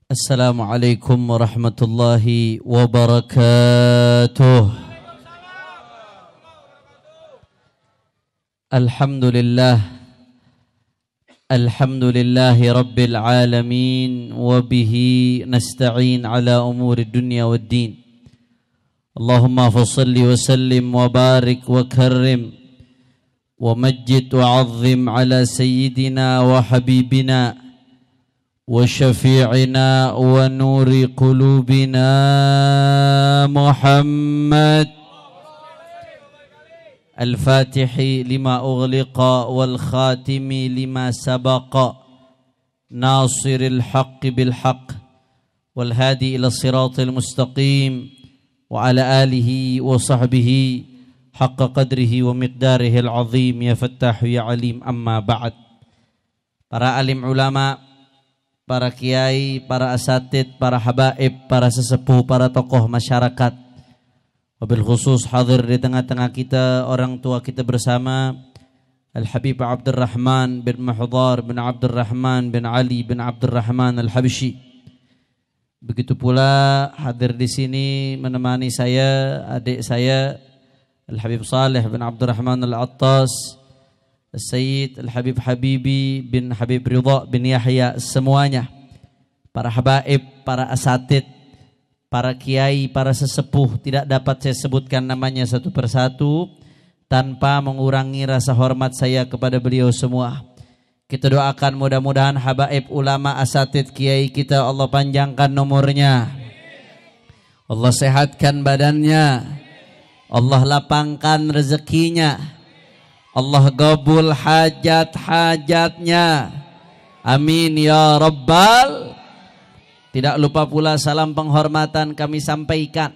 Assalamualaikum warahmatullahi wabarakatuh. Alhamdulillahi rabbil alamin wa bihi nasta'in ala umuri dunya waddin. Allahumma fassalli wa sallim wa barik wa karrim wa majjid wa azzim ala sayyidina wa habibina وشفيعنا ونور قلوبنا محمد الفاتح لما أغلق والخاتم لما سبق ناصر الحق بالحق والهادي إلى الصراط المستقيم وعلى آله وصحبه حق قدره ومقداره العظيم يا فتاح يا عليم. أما بعد. Para alim ulama, para kiai, para asatid, para habaib, para sesepuh, para tokoh masyarakat, wabil khusus hadir di tengah-tengah kita orang tua kita bersama Al-Habib Abdurrahman bin Mahdhar bin Abdurrahman bin Ali bin Abdurrahman Al-Habsyi. Begitu pula hadir di sini menemani saya adik saya Al-Habib Saleh bin Abdurrahman Al-Attas, Sayyid Al-Habib Habibi bin Habib Ridha bin Yahya, semuanya para habaib, para asatid, para kiai, para sesepuh, tidak dapat saya sebutkan namanya satu persatu tanpa mengurangi rasa hormat saya kepada beliau semua. Kita doakan mudah-mudahan habaib, ulama, asatid, kiai kita Allah panjangkan umurnya, Allah sehatkan badannya, Allah lapangkan rezekinya, Allah gabul hajat-hajatnya. Amin ya Rabbal. Tidak lupa pula salam penghormatan kami sampaikan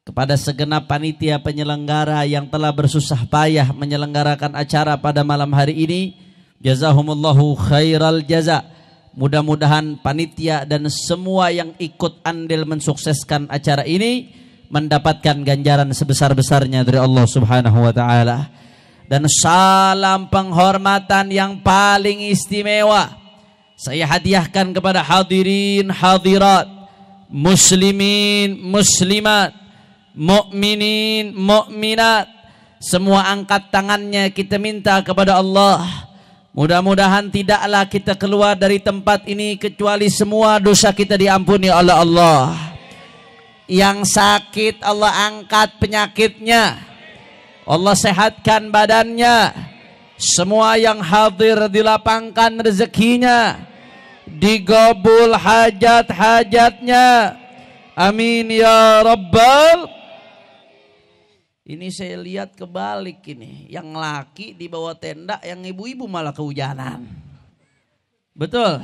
kepada segenap panitia penyelenggara yang telah bersusah payah menyelenggarakan acara pada malam hari ini. Jazahumullahu khairal jaza. Mudah-mudahan panitia dan semua yang ikut andil mensukseskan acara ini mendapatkan ganjaran sebesar-besarnya dari Allah Subhanahu wa taala. Dan salam penghormatan yang paling istimewa saya hadiahkan kepada hadirin hadirat, muslimin muslimat, mukminin mukminat, semua angkat tangannya kita minta kepada Allah. Mudah-mudahan tidaklah kita keluar dari tempat ini kecuali semua dosa kita diampuni oleh Allah. Yang sakit Allah angkat penyakitnya, Allah sehatkan badannya. Semua yang hadir dilapangkan rezekinya, digabul hajat-hajatnya. Amin ya Rabbal. Ini saya lihat kebalik ini. Yang laki di bawah tenda, yang ibu-ibu malah kehujanan. Betul?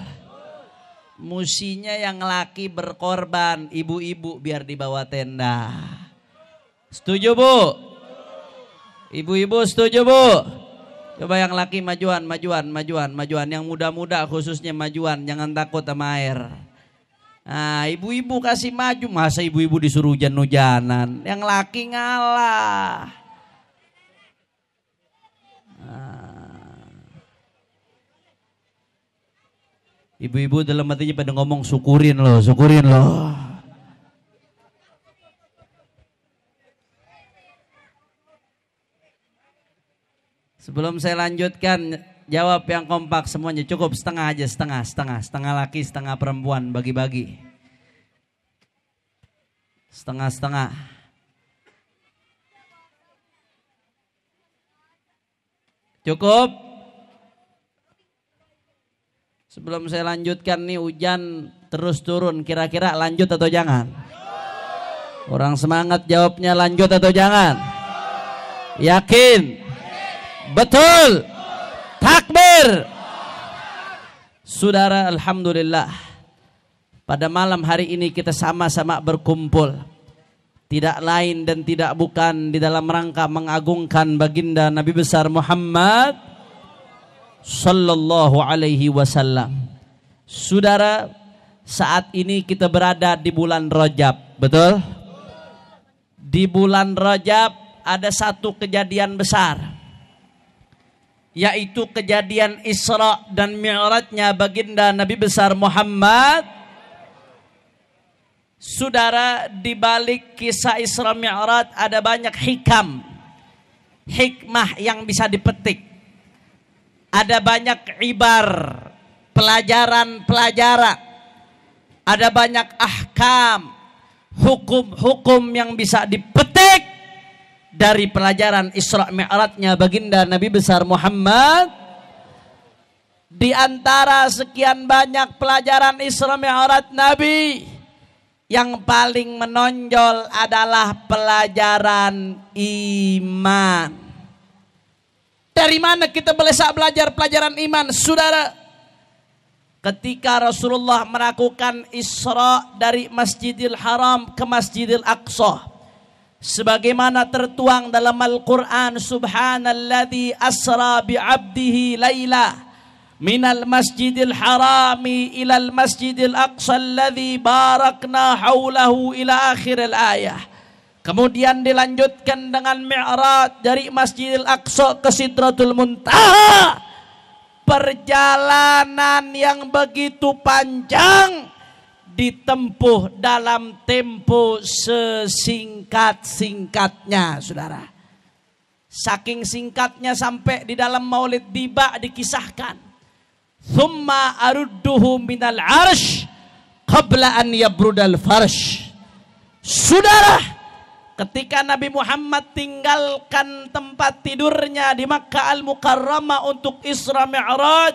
Musinya yang laki berkorban, ibu-ibu biar di bawah tenda. Setuju Bu? Ibu-ibu setuju Bu? Coba yang laki majuan. Yang muda-muda khususnya majuan, jangan takut sama air. Nah, ibu-ibu kasih maju, masa ibu-ibu disuruh hujan-hujanan? Yang laki ngalah. Ibu-ibu dalam hatinya pada ngomong syukurin loh. Sebelum saya lanjutkan, jawab yang kompak semuanya. Cukup setengah aja, setengah laki, setengah perempuan, bagi-bagi. Setengah-setengah. Cukup? Sebelum saya lanjutkan nih, hujan terus turun, kira-kira lanjut atau jangan? Orang semangat jawabnya lanjut atau jangan? Yakin? Betul. Takbir. Saudara, alhamdulillah pada malam hari ini kita sama-sama berkumpul tidak lain dan tidak bukan di dalam rangka mengagungkan baginda Nabi besar Muhammad sallallahu alaihi wasallam. Saudara, saat ini kita berada di bulan Rajab, betul? Di bulan Rajab ada satu kejadian besar, yaitu kejadian Isra dan Mi'rajnya baginda Nabi besar Muhammad Saudara, di balik kisah Isra Mi'raj ada banyak hikmah yang bisa dipetik. Ada banyak ibar, pelajaran. Ada banyak ahkam, hukum-hukum yang bisa dipetik dari pelajaran Isra Mi'rajnya baginda Nabi besar Muhammad. Di antara sekian banyak pelajaran Isra Mi'raj Nabi, yang paling menonjol adalah pelajaran iman. Dari mana kita bisa belajar pelajaran iman, saudara? Ketika Rasulullah melakukan Isra dari Masjidil Haram ke Masjidil Aqsa, sebagaimana tertuang dalam Al-Quran, Subhanalladzi asra bi'abdihi layla minal masjidil harami ilal masjidil aqsa alladzi barakna haulahu ila akhiril ayah. Kemudian dilanjutkan dengan Mi'raj dari Masjidil Aqsa ke Sidratul Muntaha. Perjalanan yang begitu panjang ditempuh dalam tempo sesingkat-singkatnya, saudara. Saking singkatnya sampai di dalam Maulid Diba dikisahkan, thumma arudduhu minal arsh qabla an yabrudal farsh. Saudara, ketika Nabi Muhammad tinggalkan tempat tidurnya di Makkah Al-Mukarramah untuk Isra Mi'raj,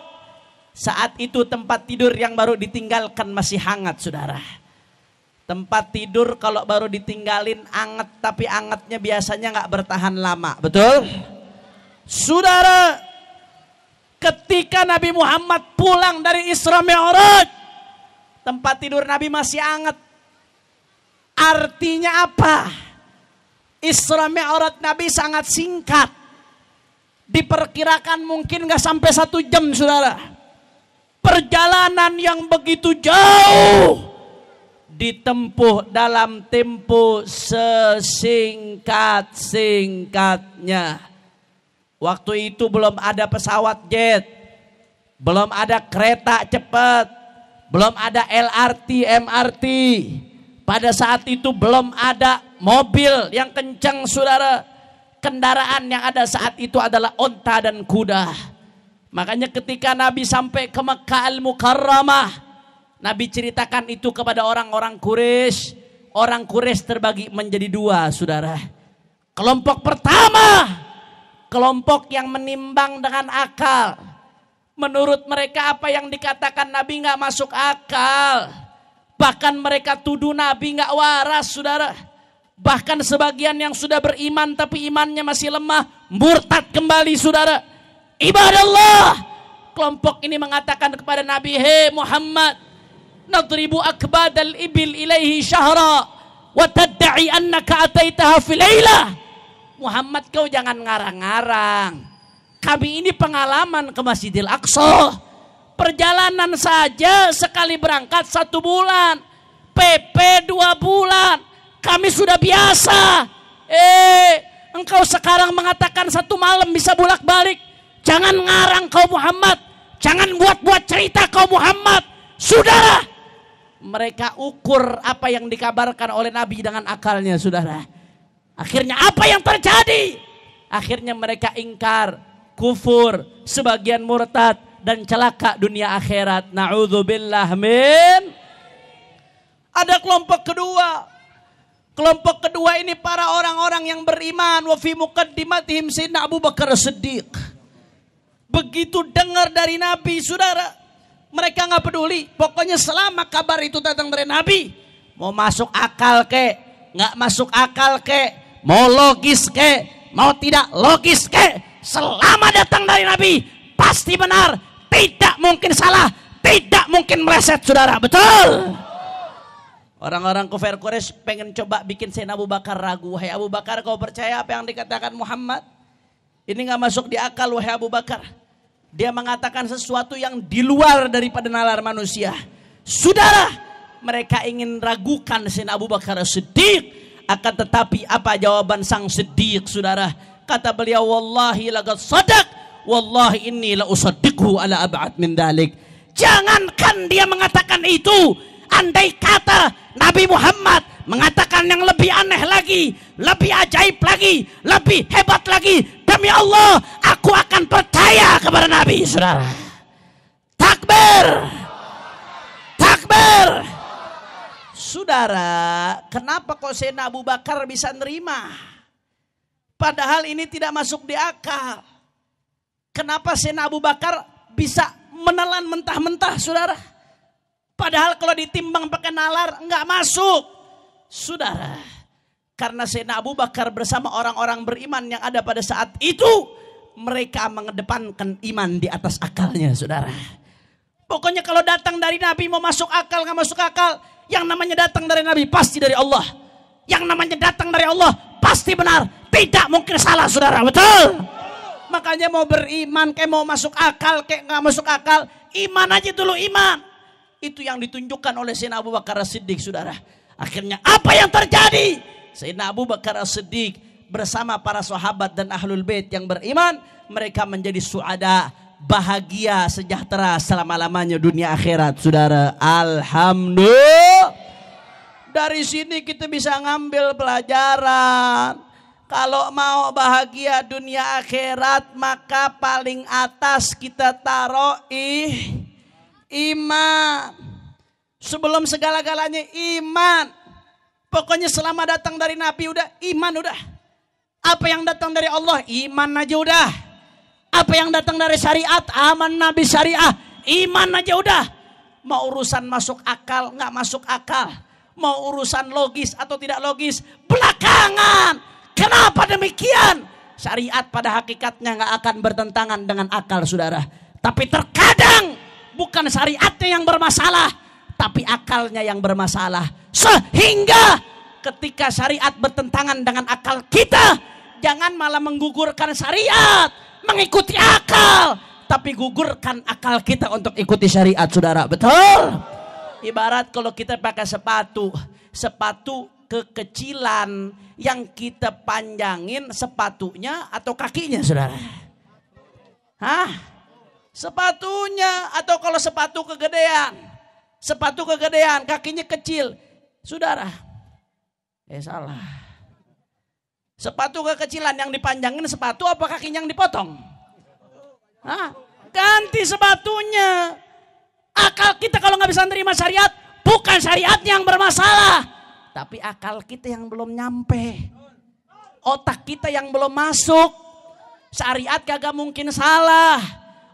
saat itu tempat tidur yang baru ditinggalkan masih hangat, saudara. Tempat tidur kalau baru ditinggalin hangat, tapi hangatnya biasanya nggak bertahan lama, betul? Saudara, ketika Nabi Muhammad pulang dari Isra Mi'raj, tempat tidur Nabi masih hangat. Artinya apa? Isra Mi'raj Nabi sangat singkat. Diperkirakan mungkin gak sampai 1 jam, saudara. Perjalanan yang begitu jauh ditempuh dalam tempo sesingkat-singkatnya. Waktu itu belum ada pesawat jet, belum ada kereta cepat, belum ada LRT, MRT. Pada saat itu belum ada mobil yang kencang, saudara. Kendaraan yang ada saat itu adalah onta dan kuda. Makanya ketika Nabi sampai ke Makkah Al-Mukarramah, Nabi ceritakan itu kepada orang-orang Quraisy. Orang Quraisy terbagi menjadi 2, saudara. Kelompok pertama, kelompok yang menimbang dengan akal. Menurut mereka apa yang dikatakan Nabi nggak masuk akal. Bahkan mereka tuduh Nabi nggak waras, saudara. Bahkan sebagian yang sudah beriman tapi imannya masih lemah, murtad kembali, saudara. Ibadallah, kelompok ini mengatakan kepada Nabi, "Hei Muhammad, nadribu akbadal ibil ilaihi syahra wa tadda'i annaka ataitaha fi lailah." Muhammad, kau jangan ngarang-ngarang. Kami ini pengalaman ke Masjidil Aqsa. Perjalanan saja sekali berangkat 1 bulan. PP 2 bulan. Kami sudah biasa. Engkau sekarang mengatakan 1 malam bisa bolak-balik. Jangan ngarang kau Muhammad. Jangan buat-buat cerita kau Muhammad. Saudara, mereka ukur apa yang dikabarkan oleh Nabi dengan akalnya, saudara. Akhirnya apa yang terjadi? Akhirnya mereka ingkar, kufur, sebagian murtad, dan celaka dunia akhirat. Na'udzubillah min. Ada kelompok kedua. Kelompok kedua ini para orang-orang yang beriman. Wa fi muqaddimatihim Sayyidina Abu Bakar As-Siddiq. Begitu dengar dari Nabi, saudara, mereka gak peduli. Pokoknya selama kabar itu datang dari Nabi, mau masuk akal ke, gak masuk akal ke, mau logis ke, mau tidak logis ke, selama datang dari Nabi pasti benar, tidak mungkin salah, tidak mungkin meleset, saudara. Betul? Orang-orang kafir Quraisy pengen coba bikin Sayyidina Abu Bakar ragu. Wahai Abu Bakar, kau percaya apa yang dikatakan Muhammad? Ini gak masuk di akal, wahai Abu Bakar. Dia mengatakan sesuatu yang di luar daripada nalar manusia. Saudara, mereka ingin ragukan Sayyidina Abu Bakar Siddiq. Akan tetapi apa jawaban sang Siddiq, saudara? Kata beliau, wallahi laqad sadaq, wallahi inni la usaddiqhu ala ab'ad min dalik. Jangankan dia mengatakan itu, Andai kata Nabi Muhammad mengatakan yang lebih aneh lagi, lebih ajaib lagi, lebih hebat lagi, demi Allah aku akan percaya kepada Nabi, saudara. Takbir, takbir. Saudara, kenapa kok Sayyidina Abu Bakar bisa nerima? Padahal ini tidak masuk di akal. Kenapa Sayyidina Abu Bakar bisa menelan mentah-mentah, saudara? Padahal kalau ditimbang pakai nalar enggak masuk. Saudara, karena Sayyidina Abu Bakar bersama orang-orang beriman yang ada pada saat itu, mereka mengedepankan iman di atas akalnya, saudara. Pokoknya kalau datang dari Nabi mau masuk akal enggak masuk akal, yang namanya datang dari Nabi pasti dari Allah. Yang namanya datang dari Allah pasti benar, tidak mungkin salah, saudara. Betul? Makanya mau beriman kayak mau masuk akal kayak enggak masuk akal, iman aja dulu, iman. Itu yang ditunjukkan oleh Sayyidina Abu Bakar As-Siddiq, saudara. Akhirnya apa yang terjadi? Sayyidina Abu Bakar As-Siddiq bersama para sahabat dan ahlul bait yang beriman, mereka menjadi suada, bahagia, sejahtera selama-lamanya dunia akhirat, saudara. Alhamdulillah. Dari sini kita bisa ngambil pelajaran. Kalau mau bahagia dunia akhirat, maka paling atas kita taruh iman. Sebelum segala-galanya iman. Pokoknya selama datang dari Nabi udah iman udah. Apa yang datang dari Allah iman aja udah. Apa yang datang dari syariat aman Nabi syariah iman aja udah. Mau urusan masuk akal nggak masuk akal, mau urusan logis atau tidak logis belakangan. Kenapa demikian? Syariat pada hakikatnya nggak akan bertentangan dengan akal, saudara. Tapi terkadang bukan syariatnya yang bermasalah, tapi akalnya yang bermasalah. Sehingga ketika syariat bertentangan dengan akal kita, jangan malah menggugurkan syariat, mengikuti akal, tapi gugurkan akal kita untuk ikuti syariat, saudara. Betul? Ibarat kalau kita pakai sepatu kekecilan yang kita panjangin sepatunya atau kakinya, saudara? Hah? Sepatunya. Atau kalau sepatu kegedean kakinya kecil, saudara, salah. Sepatu kekecilan yang dipanjangin sepatu apa kakinya yang dipotong? Hah? Ganti sepatunya. Akal kita kalau nggak bisa nerima syariat, bukan syariatnya yang bermasalah, tapi akal kita yang belum nyampe, otak kita yang belum masuk. Syariat kagak mungkin salah,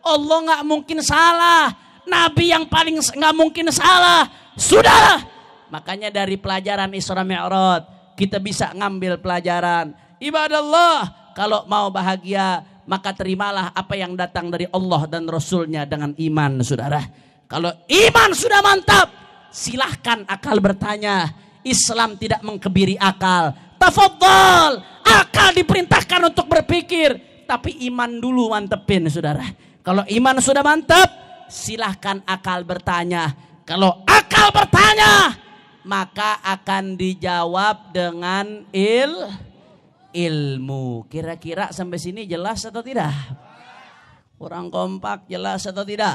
Allah nggak mungkin salah, Nabi yang paling nggak mungkin salah, sudah. Makanya dari pelajaran Isra Mi'raj kita bisa ngambil pelajaran. Ibadallah, kalau mau bahagia maka terimalah apa yang datang dari Allah dan Rasulnya dengan iman, saudara. Kalau iman sudah mantap, silahkan akal bertanya. Islam tidak mengkebiri akal. Tafadhal, akal diperintahkan untuk berpikir, tapi iman dulu mantepin, saudara. Kalau iman sudah mantap, silahkan akal bertanya. Kalau akal bertanya, maka akan dijawab dengan ilmu. Kira-kira sampai sini jelas atau tidak? Kurang kompak, jelas atau tidak?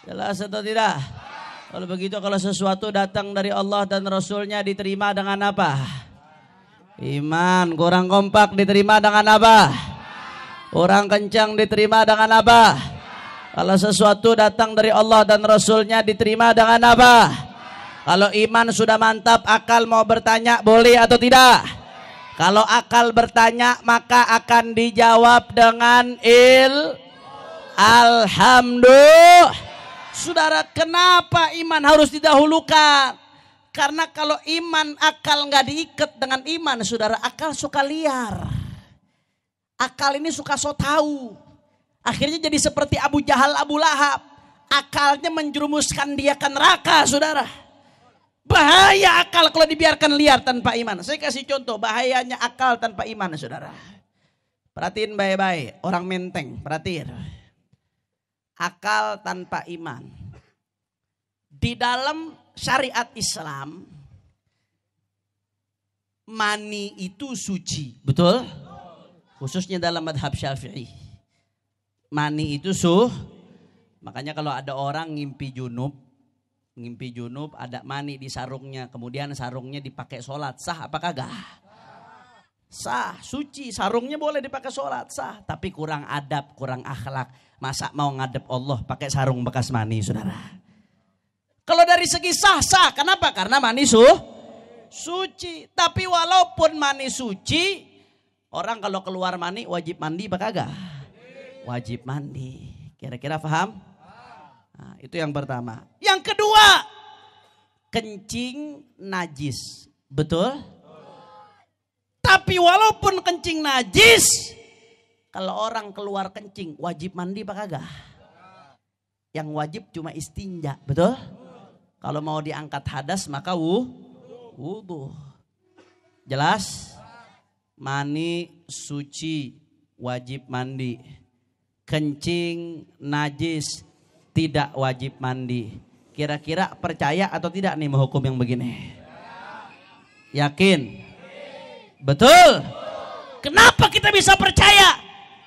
Jelas atau tidak? Kalau begitu, kalau sesuatu datang dari Allah dan Rasulnya diterima dengan apa? Iman. Kurang kompak, diterima dengan apa? Kurang kencang, diterima dengan apa? Kalau sesuatu datang dari Allah dan Rasulnya diterima dengan apa? Kalau iman sudah mantap, akal mau bertanya boleh atau tidak? Kalau akal bertanya maka akan dijawab dengan Alhamdulillah. Saudara, kenapa iman harus didahulukan? Karena kalau iman akal nggak diikat dengan iman, saudara, akal suka liar. Akal ini suka so tahu. Akhirnya jadi seperti Abu Jahal, Abu Lahab. Akalnya menjerumuskan dia ke neraka, saudara. Bahaya akal kalau dibiarkan liar tanpa iman. Saya kasih contoh bahayanya akal tanpa iman, saudara. Perhatiin baik-baik, orang menteng, perhatiin. Akal tanpa iman. Di dalam syariat Islam, mani itu suci, betul? Khususnya dalam madhab Syafi'i. Mani itu makanya kalau ada orang ngimpi junub, ngimpi junub, ada mani di sarungnya, kemudian sarungnya dipakai sholat, sah apa kagak? Sah, suci, sarungnya boleh dipakai sholat, sah. Tapi kurang adab, kurang akhlak. Masa mau ngadep Allah pakai sarung bekas mani, saudara? Kalau dari segi sah, sah. Kenapa? Karena mani suci. Tapi walaupun mani suci, orang kalau keluar mani wajib mandi apa kagak? Wajib mandi. Kira-kira paham? Nah, itu yang pertama. Yang kedua, kencing najis. Betul? Tapi walaupun kencing najis, kalau orang keluar kencing wajib mandi apa kagak? Yang wajib cuma istinja, betul? Kalau mau diangkat hadas maka wudu. Jelas? Mani suci wajib mandi. Kencing najis tidak wajib mandi. Kira-kira percaya atau tidak nih menghukum yang begini? Yakin? Betul? Kenapa kita bisa percaya?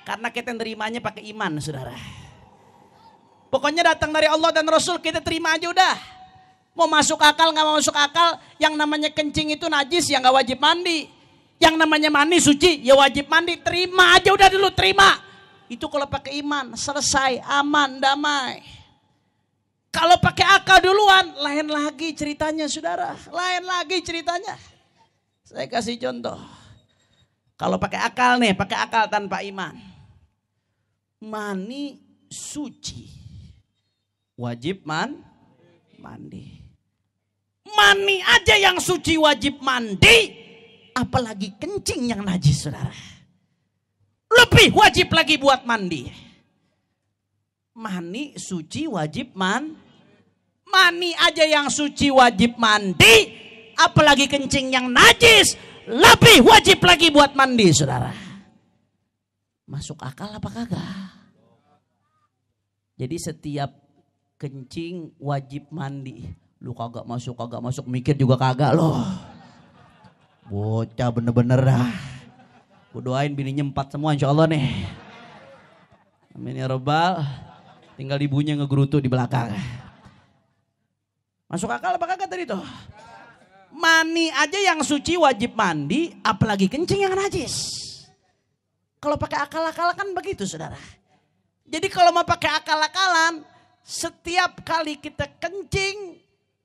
Karena kita nerimanya pakai iman, saudara. Pokoknya datang dari Allah dan Rasul, kita terima aja udah. Mau masuk akal nggak mau masuk akal, yang namanya kencing itu najis ya nggak wajib mandi. Yang namanya mandi suci ya wajib mandi. Terima aja udah dulu, terima. Itu kalau pakai iman, selesai, aman, damai. Kalau pakai akal duluan, lain lagi ceritanya, saudara. Lain lagi ceritanya. Saya kasih contoh. Kalau pakai akal nih, pakai akal tanpa iman. Mani suci. Wajib mandi. Mani aja yang suci wajib mandi. Apalagi kencing yang najis, saudara. Lebih wajib lagi buat mandi. Mani suci wajib mani aja yang suci wajib mandi. Apalagi kencing yang najis. Lebih wajib lagi buat mandi, saudara. Masuk akal apa kagak? Jadi setiap kencing wajib mandi. Lu kagak masuk mikir juga kagak loh. Bocah bener-bener dah. Gue doain bininya 4 semua insya Allah nih. Amin ya robbal. Tinggal ibunya ngegerutu di belakang. Masuk akal apa kagak tadi tuh? Mani aja yang suci wajib mandi, apalagi kencing yang najis. Kalau pakai akal-akalan kan begitu, saudara. Jadi kalau mau pakai akal-akalan, setiap kali kita kencing,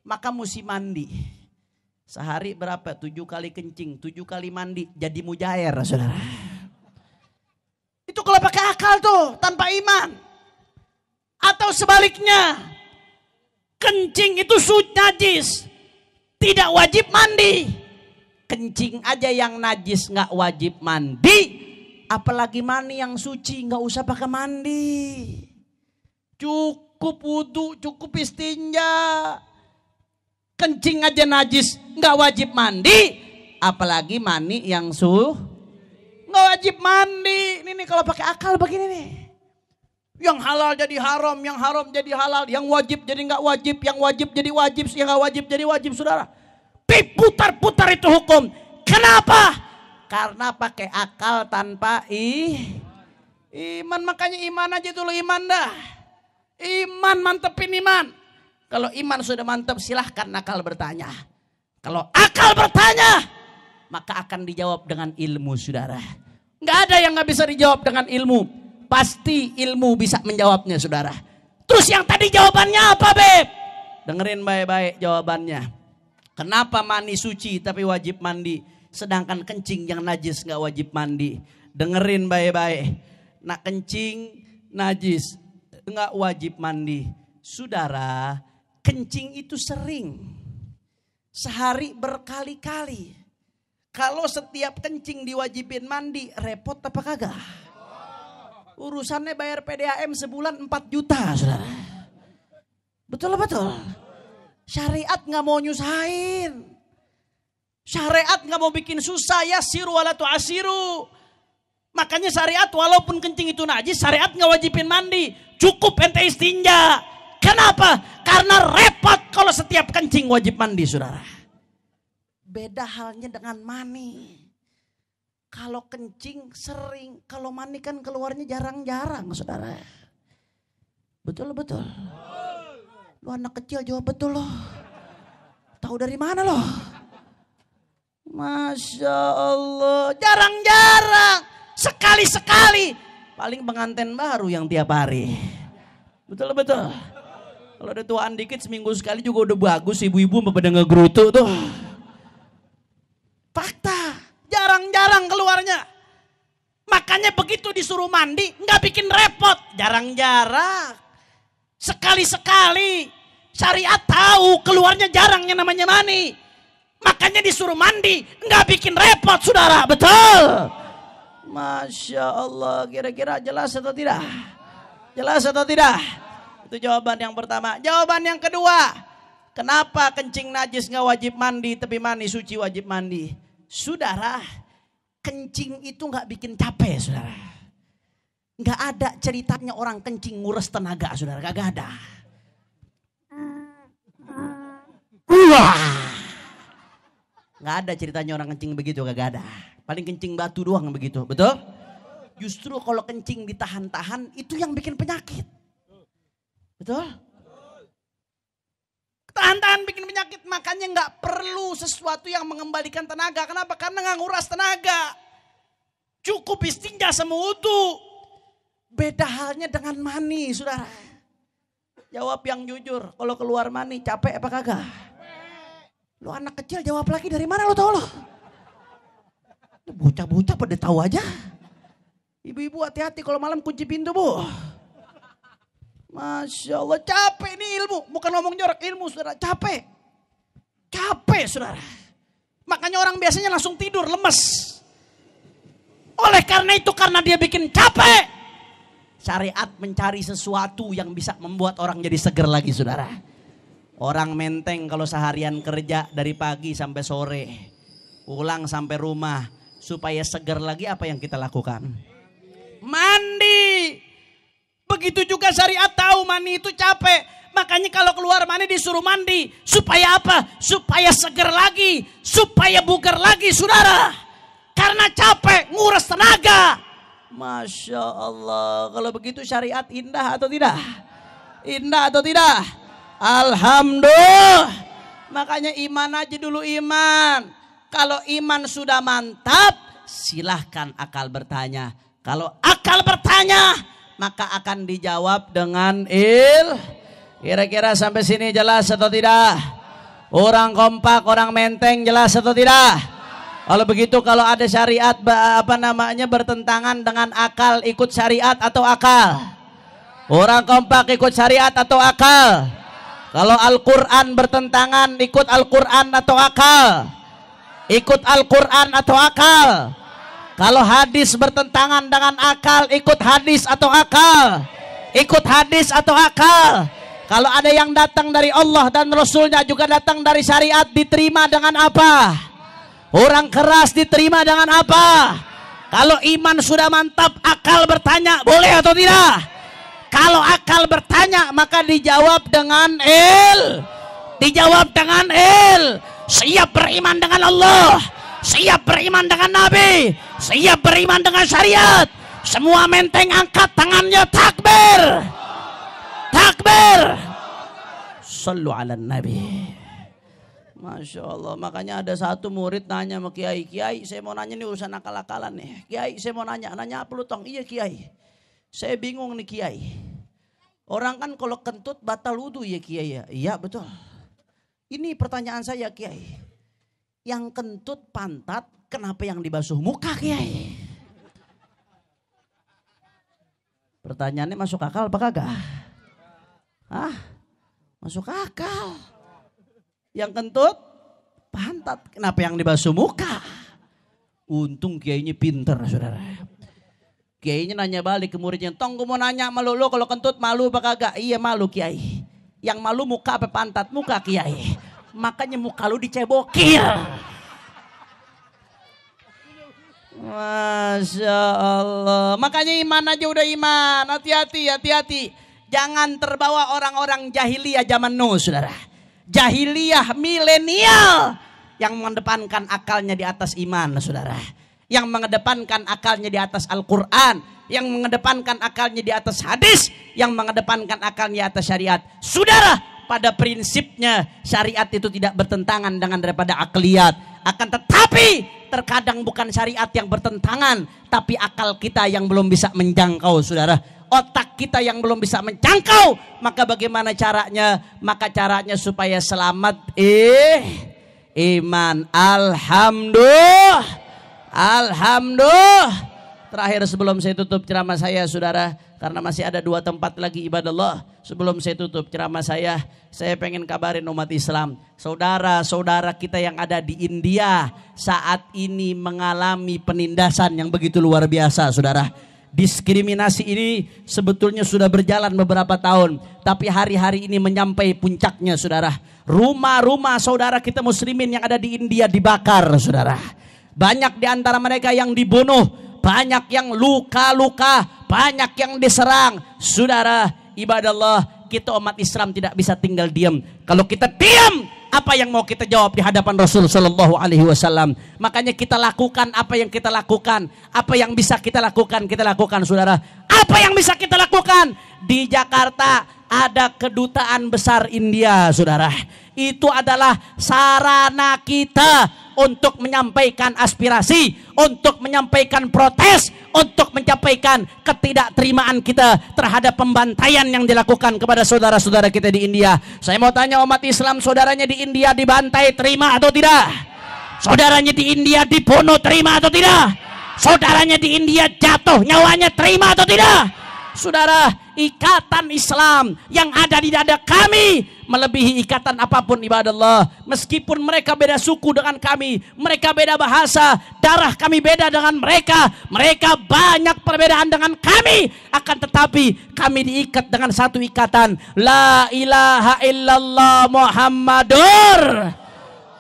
maka mesti mandi. Sehari berapa? 7 kali kencing, 7 kali mandi, jadi mujair, saudara. Itu kalau pakai akal tuh, tanpa iman. Atau sebaliknya, kencing itu najis, tidak wajib mandi. Kencing aja yang najis nggak wajib mandi, apalagi mani yang suci nggak usah pakai mandi. Cukup wudu, cukup istinja. Kencing aja najis nggak wajib mandi, apalagi mani yang nggak wajib mandi. Ini kalau pakai akal begini nih. Yang halal jadi haram, yang haram jadi halal, yang wajib jadi nggak wajib, yang wajib jadi wajib, yang nggak wajib jadi wajib, saudara. Diputar-putar itu hukum. Kenapa? Karena pakai akal tanpa iman. Makanya iman aja dulu, iman dah. Iman, mantepin iman. Kalau iman sudah mantap, silahkan akal bertanya. Kalau akal bertanya, maka akan dijawab dengan ilmu, saudara. Nggak ada yang nggak bisa dijawab dengan ilmu. Pasti ilmu bisa menjawabnya, saudara. Terus yang tadi jawabannya apa, Beb? Dengerin baik-baik jawabannya. Kenapa mani suci tapi wajib mandi, sedangkan kencing yang najis nggak wajib mandi? Dengerin baik-baik. Nak kencing najis nggak wajib mandi, saudara. Kencing itu sering, sehari berkali-kali. Kalau setiap kencing diwajibin mandi, repot apa kagak? Urusannya bayar PDAM sebulan 4 juta, saudara. Betul. Syariat nggak mau nyusahin. Syariat nggak mau bikin susah, ya siru wala tu'asiru. Makanya syariat walaupun kencing itu najis, syariat nggak wajibin mandi. Cukup ente istinja. Kenapa? Karena repot kalau setiap kencing wajib mandi, saudara. Beda halnya dengan mani. Kalau kencing sering, kalau mani kan keluarnya jarang-jarang, saudara. Betul. Lu anak kecil jawab betul loh. Tahu dari mana loh? Masya Allah, jarang-jarang, sekali-sekali. Paling pengantin baru yang tiap hari. Betul-betul. Kalau udah tuaan dikit seminggu sekali juga udah bagus, ibu-ibu pada ngegerutu tuh. Fakta, jarang-jarang keluarnya. Makanya begitu disuruh mandi, nggak bikin repot. Jarang-jarang, sekali-sekali. Syariat tahu keluarnya jarang yang namanya mani. Makanya disuruh mandi, nggak bikin repot, saudara. Betul. Masya Allah, kira-kira jelas atau tidak? Jelas atau tidak? Itu jawaban yang pertama. Jawaban yang kedua, kenapa kencing najis nggak wajib mandi, tapi mani suci wajib mandi? Saudara, kencing itu nggak bikin capek, saudara. Nggak ada ceritanya orang kencing nguras tenaga, saudara. Kagak ada. Wah, nggak ada ceritanya orang kencing begitu, kagak ada. Paling kencing batu doang begitu, betul? Justru kalau kencing ditahan-tahan itu yang bikin penyakit. Betul? Tahan-tahan bikin penyakit, makanya nggak perlu sesuatu yang mengembalikan tenaga. Kenapa? Karena nggak nguras tenaga. Cukup istinja sama wudu. Beda halnya dengan mani, saudara. Jawab yang jujur, kalau keluar mani capek apa kagak? Lu anak kecil jawab lagi, dari mana lu tahu lo? Bocah-bocah pada tahu aja. Ibu-ibu hati-hati kalau malam kunci pintu, Bu. Masya Allah, capek nih ilmu. Bukan ngomong jorok, ilmu, saudara. Capek. Capek, saudara. Makanya orang biasanya langsung tidur, lemes. Oleh karena itu, karena dia bikin capek. Syariat mencari sesuatu yang bisa membuat orang jadi seger lagi, saudara. Orang menteng kalau seharian kerja dari pagi sampai sore. Pulang sampai rumah. Supaya seger lagi, apa yang kita lakukan? Mandi. Begitu juga syariat tahu mani itu capek. Makanya kalau keluar mani disuruh mandi. Supaya apa? Supaya seger lagi. Supaya bugar lagi, saudara. Karena capek, nguras tenaga. Masya Allah. Kalau begitu syariat indah atau tidak? Indah atau tidak? Alhamdulillah. Makanya iman aja dulu, iman. Kalau iman sudah mantap, silahkan akal bertanya. Kalau akal bertanya, maka akan dijawab dengan Kira-kira sampai sini jelas atau tidak? Orang kompak, orang menteng jelas atau tidak? Kalau begitu, kalau ada syariat bertentangan dengan akal, ikut syariat atau akal? Orang kompak ikut syariat atau akal? Kalau Al-Quran bertentangan, ikut Al-Quran atau akal? Ikut Al-Quran atau akal? Kalau hadis bertentangan dengan akal, ikut hadis atau akal? Ikut hadis atau akal? Kalau ada yang datang dari Allah dan Rasulnya juga datang dari syariat, diterima dengan apa? Orang keras diterima dengan apa? Kalau iman sudah mantap, akal bertanya, boleh atau tidak? Kalau akal bertanya, maka dijawab dengan Dijawab dengan siap beriman dengan Allah, siap beriman dengan Nabi, siap beriman dengan syariat. Semua menteng angkat tangannya, takbir. Takbir. Sallu ala Nabi. Masya Allah. Makanya ada satu murid nanya sama Kiai, Kiai saya mau nanya nih urusan akal-akalan nih. Kiai saya mau nanya apa lu tong? Iya Kiai, saya bingung nih Kiai. Orang kan kalau kentut batal wudu ya Kiai ya. Iya betul. Ini pertanyaan saya Kiai. Yang kentut pantat, kenapa yang dibasuh muka Kiai? Pertanyaannya masuk akal apa kagak? Hah? Masuk akal. Yang kentut pantat, kenapa yang dibasuh muka? Untung kiainya pinter, saudara. Kiainya nanya balik ke muridnya, tong gue mau nanya malu lo kalau kentut malu apa kagak? Iya malu Kiai. Yang malu muka apa pantat? Muka Kiai. Makanya muka lu dicebokil. Masya Allah. Makanya iman aja udah iman. Hati-hati, hati-hati. Jangan terbawa orang-orang jahiliyah zaman Nuh, saudara. Jahiliyah milenial yang mengedepankan akalnya di atas iman, saudara. Yang mengedepankan akalnya di atas Al-Quran, yang mengedepankan akalnya di atas hadis, yang mengedepankan akalnya di atas syariat. Saudara, pada prinsipnya syariat itu tidak bertentangan dengan daripada akliyat. Akan tetapi terkadang bukan syariat yang bertentangan, tapi akal kita yang belum bisa menjangkau, saudara. Otak kita yang belum bisa menjangkau. Maka bagaimana caranya? Maka caranya supaya selamat iman. Alhamdulillah. Terakhir sebelum saya tutup ceramah saya, saudara, karena masih ada 2 tempat lagi ibadallah. Sebelum saya tutup ceramah saya pengen kabarin umat Islam, saudara-saudara kita yang ada di India saat ini mengalami penindasan yang begitu luar biasa, saudara. Diskriminasi ini sebetulnya sudah berjalan beberapa tahun, tapi hari-hari ini menyampai puncaknya, saudara. Rumah-rumah saudara kita muslimin yang ada di India dibakar, saudara. Banyak di antara mereka yang dibunuh, banyak yang luka-luka, banyak yang diserang. Saudara, ibadallah, kita umat Islam tidak bisa tinggal diam. Kalau kita diam, apa yang mau kita jawab di hadapan Rasul sallallahu alaihi wasallam? Makanya kita lakukan apa yang kita lakukan. Apa yang bisa kita lakukan, saudara. Apa yang bisa kita lakukan? Di Jakarta ada kedutaan besar India, saudara. Itu adalah sarana kita untuk menyampaikan aspirasi, untuk menyampaikan protes, untuk menyampaikan ketidakterimaan kita terhadap pembantaian yang dilakukan kepada saudara-saudara kita di India. Saya mau tanya umat Islam, saudaranya di India dibantai, terima atau tidak? Saudaranya di India dibunuh, terima atau tidak? Saudaranya di India jatuh nyawanya, terima atau tidak? Saudara, ikatan Islam yang ada di dada kami melebihi ikatan apapun, ibadallah. Meskipun mereka beda suku dengan kami, mereka beda bahasa, darah kami beda dengan mereka, mereka banyak perbedaan dengan kami, akan tetapi kami diikat dengan satu ikatan, la ilaha illallah Muhammadur.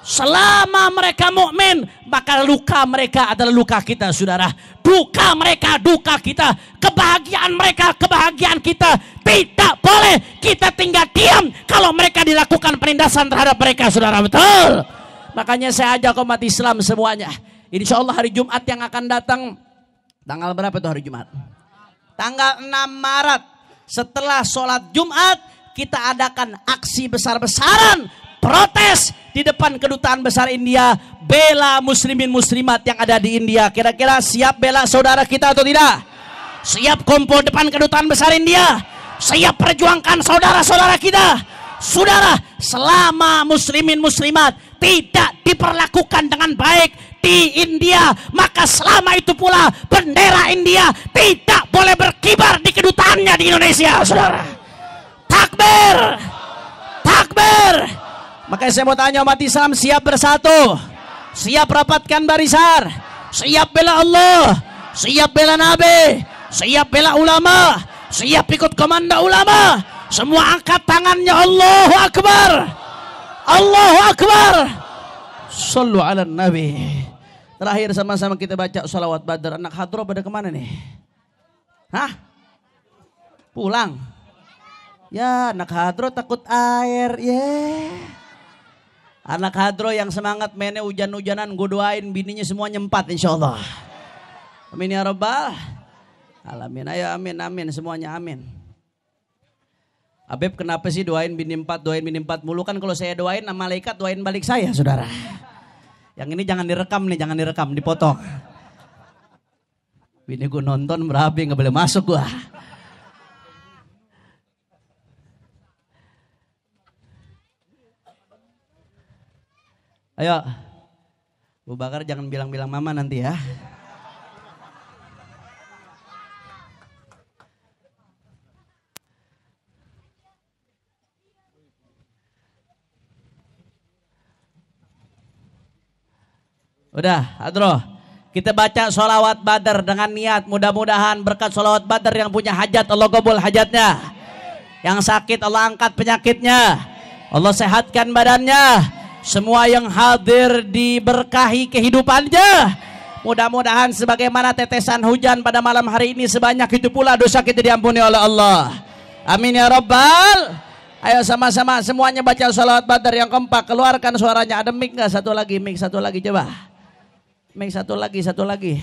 Selama mereka mukmin, maka luka mereka adalah luka kita, saudara. Duka mereka, duka kita. Kebahagiaan mereka, kebahagiaan kita. Tidak boleh kita tinggal diam kalau mereka dilakukan penindasan terhadap mereka, saudara. Betul. Makanya saya ajak umat Islam semuanya. Insya Allah hari Jumat yang akan datang, tanggal berapa itu hari Jumat? Tanggal 6 Maret. Setelah sholat Jumat, kita adakan aksi besar-besaran protes di depan kedutaan besar India, bela muslimin muslimat yang ada di India. Kira-kira siap bela saudara kita atau tidak? Siap kumpul depan kedutaan besar India? Siap perjuangkan saudara-saudara kita? Saudara, selama muslimin muslimat tidak diperlakukan dengan baik di India, maka selama itu pula bendera India tidak boleh berkibar di kedutaannya di Indonesia, saudara. Takbir, takbir. Makanya saya mau tanya umat Islam, siap bersatu, siap rapatkan barisan, siap bela Allah, siap bela Nabi, siap bela ulama, siap ikut komando ulama. Semua angkat tangannya, Allahu Akbar, Allahu Akbar. Sallu ala Nabi. Terakhir sama-sama kita baca salawat Badar. Anak hadroh pada kemana nih? Hah? Pulang? Ya, anak hadroh takut air, Anak hadro yang semangat mainnya hujan-hujanan, gue doain bininya semua nyempat insyaallah. Amin ya rabbal alamin. Ayo amin, amin semuanya, amin. Abeb kenapa sih doain bini 4 mulu? Kan kalau saya doain, malaikat doain balik saya, saudara. Yang ini jangan direkam nih, jangan direkam, dipotong. Bini gue nonton berabe, gak boleh masuk gue. Ayo, Bu Bakar jangan bilang-bilang mama nanti ya. Udah, Adro, kita baca sholawat Badar dengan niat mudah-mudahan berkat sholawat Badar yang punya hajat Allah kabul hajatnya. Yang sakit Allah angkat penyakitnya, Allah sehatkan badannya. Semua yang hadir diberkahi kehidupannya. Mudah-mudahan sebagaimana tetesan hujan pada malam hari ini, sebanyak itu pula dosa kita diampuni oleh Allah. Amin ya rabbal. Ayo sama-sama semuanya baca sholawat Badar yang keempat. Keluarkan suaranya. Ada mic gak? Satu lagi, mic satu lagi coba. Mic satu lagi.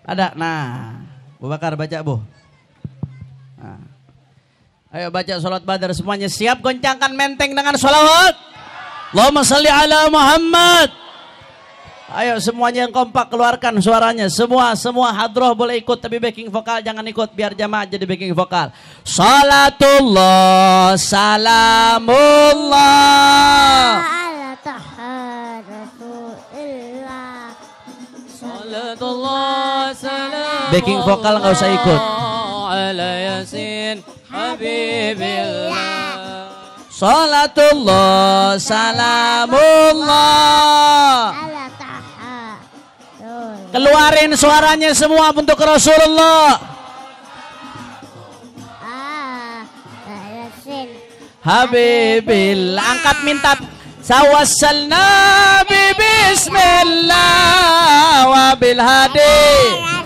Ada. Nah, Bu Bakar baca Bu. Nah. Ayo baca salat badar semuanya. Siap, goncangkan menteng dengan sholawat. Allahumma salli ala Muhammad. Ayo semuanya yang kompak keluarkan suaranya. Semua hadroh boleh ikut, tapi backing vokal jangan ikut, biar jamaah jadi backing vokal. Salatullah salamullah ala taha Rasulillah. Salatullah salam. Backing vokal nggak usah ikut. Ala Yasin Habibillah. Salatullah salamullah. Ala taha Rasul. Keluarin suaranya semua untuk Rasulullah. Yasin. Habibillah. Angkat minta. Sawassalna bismillah wa bil hadi. Rasulillah.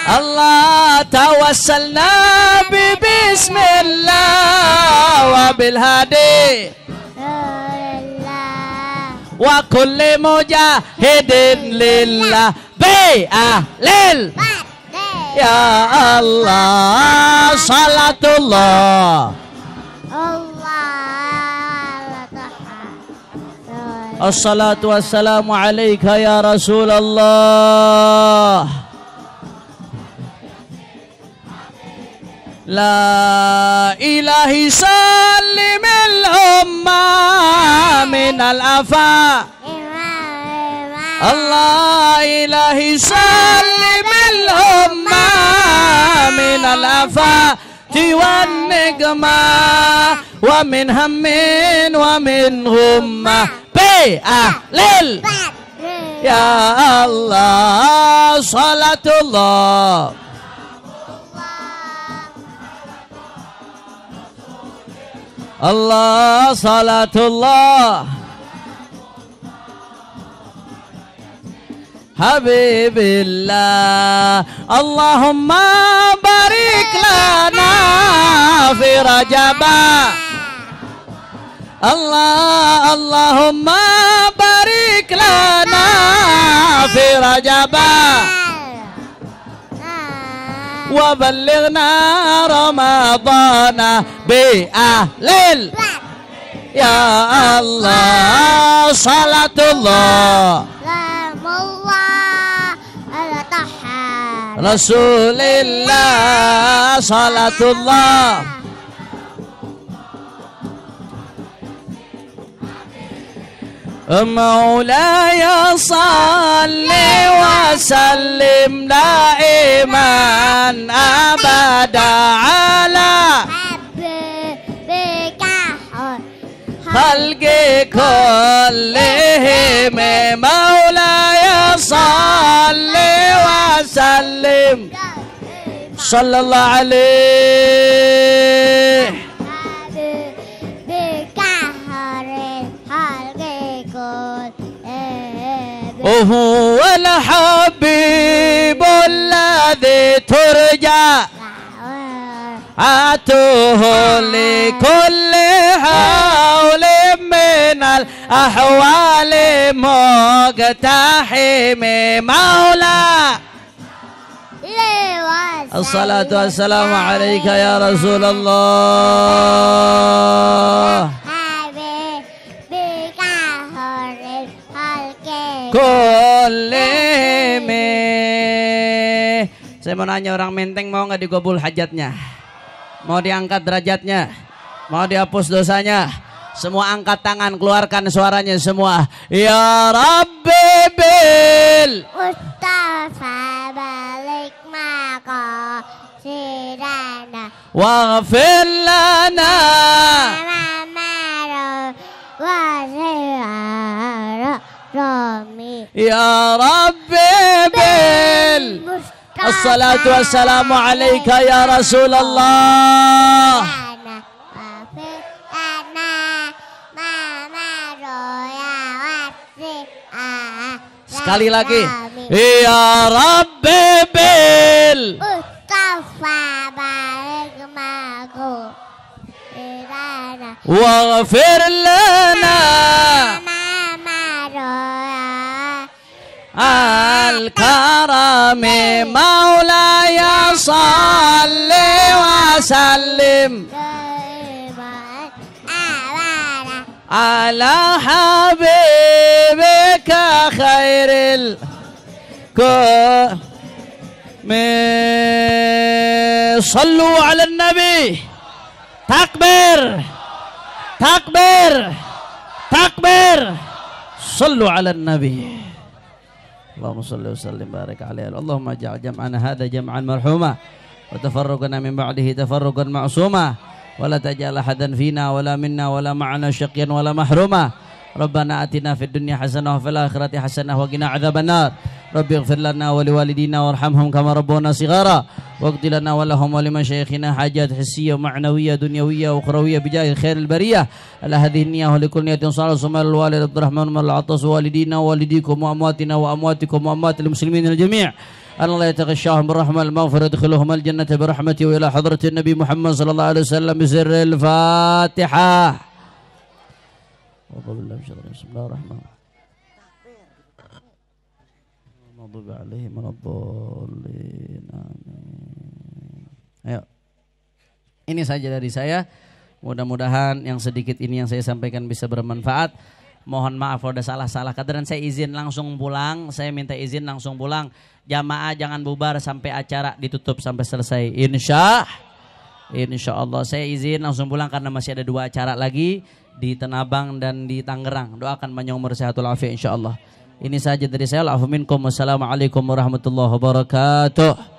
Allah tawassalna bismillah wa bil hadi Rasulillah. wa kulli mujahidin lillah bi ahlil. Ya Allah salatullah Allah taha Rasul. assalatu wassalamu alaika ya Rasulullah. La ilahi salimil umma minal afa. Allah ilahi salimil umma minal afa wan nigma wa min hammin wa min humma bi ahlil. Ya Allah salatullah Allah salatullah Habibillah. Allahumma barik lana fi Rajaba. Allahumma barik lana fi Rajaba wa ballighna Ramadana bi ahlil. Ya Allah salatullah ala taha Rasulillah salatullah. مولاي صل وسلم دائما أبدا على حبيبك خلق كلهم. مولاي صل وسلم صلى الله عليه. حبيبك وهو الحبيب الذي ترجى عاته لكل حول من الأحوال مقتحم. مولى الصلاة والسلام عليك يا رسول الله. Saya mau nanya, orang Menteng mau nggak digobul hajatnya? Mau diangkat derajatnya? Mau dihapus dosanya? Semua angkat tangan, keluarkan suaranya semua. Ya Rabbi bil Mustafa balik maqasidana waghfir lana Ya Rabbi bil Assalatu wassalamu alaika ya Rasulullah. Sekali lagi. Ya Rabbi bil Mustafa balik maqasidana waghfir lana al-karami. Maulaya salli wa sallim daiman abada ala habibika khairil sallu ala nabi. Takbir, takbir, takbir. Sallu ala nabi. Allahumma salli wa sallim barik alaihi. Allahumma ja'al jam'ana hadha jam'an marhuma wa tafarruqana min ba'dihi tafarruqan ma'suma wa la taj'al ahadan fina wala minna wala ma'ana syaqyan wala mahruma. Rabbana atina fid dunya hasanah wa fil akhirati hasanah wa qina adzabannar. Rabbi ighfir lana wa liwalidina warhamhum kama rabbuna shighara waqdi lana wa lahum wa limashayikhina hajat hissiyah wa ma'nawiyyah dunyawiyyah wa ukhrawiyyah bijahi khairil bariyah ala hadhihi niyyah wa likulli niyatin salih sumal walid Abdurrahman mal atas walidina walidikum wa amwatina wa amwatikum wa amwatil muslimin al jami' Allah yataghashahum birrahmah al maghfirah yadkhiluhum al jannata birahmatihi wa ila hadratin nabi Muhammad sallallahu alaihi wasallam bisirril Fatihah. Bismillahirrahmanirrahim. Ayo. Ini saja dari saya. Mudah-mudahan yang sedikit ini yang saya sampaikan bisa bermanfaat. Mohon maaf kalau ada salah-salah kata dan saya izin langsung pulang. Saya minta izin langsung pulang. Jamaah jangan bubar sampai acara ditutup sampai selesai. Insya Allah saya izin langsung pulang karena masih ada 2 acara lagi di Tenabang dan di Tangerang. Doakan panjang umur sehatul afiat insya Allah. Ini saja dari saya. Wassalamualaikum warahmatullahi wabarakatuh.